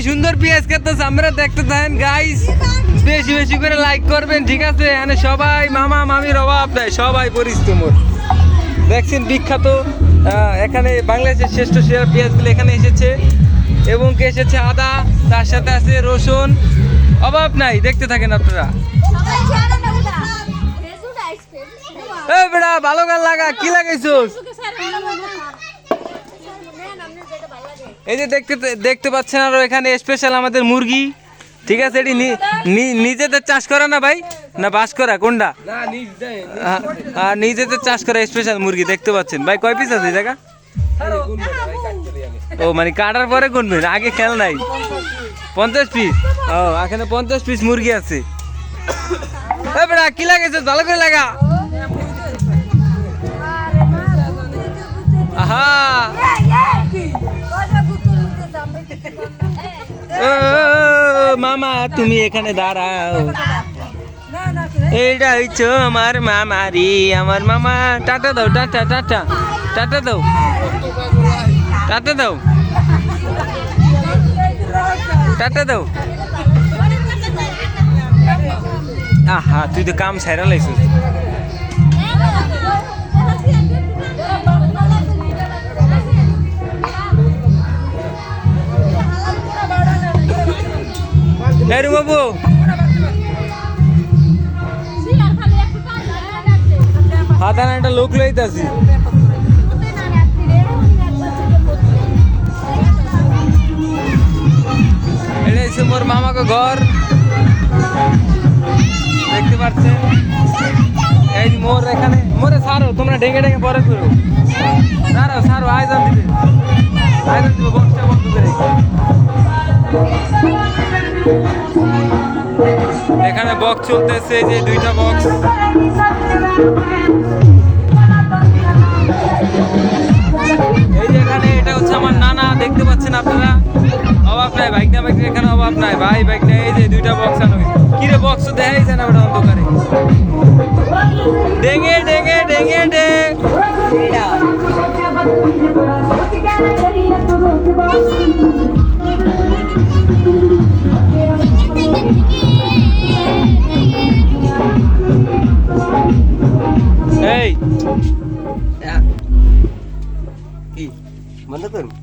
সুন্দর পেঁয়াজ কাটতেছে, আমরা দেখতে থাকেন গাইস। বেশি বেশি করে লাইক করবেন, ঠিক আছে? এখানে সবাই মামা মামির অভাব নাই, সবাই পরিশ্রম। দেখছেন বিখ্যাত এখানে বাংলাদেশের শ্রেষ্ঠ সেরা পেঁয়াজগুলো এখানে এসেছে, এবং কে এসেছে আদা, তার সাথে আছে রসুন, অভাব নাই। দেখতে থাকেন আপনারা। এই বেড়া ভালো গান লাগা, কি লাগাইছোস? এই যে দেখতে পাচ্ছেন আরো এখানে স্পেশাল আমাদের মুরগি, ঠিক আছে? এটি নিজেদের চাষ করা না ভাই, না বাস করা, কোনটা? নিজেদের চাষ করা স্পেশাল মুরগি দেখতে পাচ্ছেন ভাই। কয় পিস আছে জায়গা? ও মানে কাটার পরে গুনবেন, আগে খেয়াল নাই। 50 পিস? ও এখানে 50 পিস মুরগি আছে। বেড়া কি লাগাইছে? ভালো করে লাগা। আহা মামা তুমি এখানে দাঁড়াও, এইটা হইছো আমার মামারি, আমার মামা। টাটা দাও, টাটা টাটা টাটা দাও, টাটা দাও, টাটা দাও। আহা তুই তো কাম ছাইরা লাইছিস। এরু বাবু হাতান একটা লোক লইতাছি। এটা হচ্ছে মোর মামাকে ঘর, দেখতে পাচ্ছেন। এই মোর এখানে মোরে সারো, তোমরা ডেকে ডেকে পরে করো। সারো সারো, আয়োজন দিবে, আয়োজন দিবে। বক্সটা বন্ধ করে এখানে বক্স চলতেছে, যে 2টা বক্স। এই যে এখানে এটা হচ্ছে আমার নানা, দেখতে পাচ্ছেন আপনারা। অভাব নাই বাইক না, বাইক এখানে অভাব নাই ভাই, বাইক না। এই যে 2টা বক্স আনো, কিরে বক্স দেখাই যায় না ওটা অন্ধকারে। ডেঙে ডেঙে ডেঙে ডে এই কি বন্ধ করুন।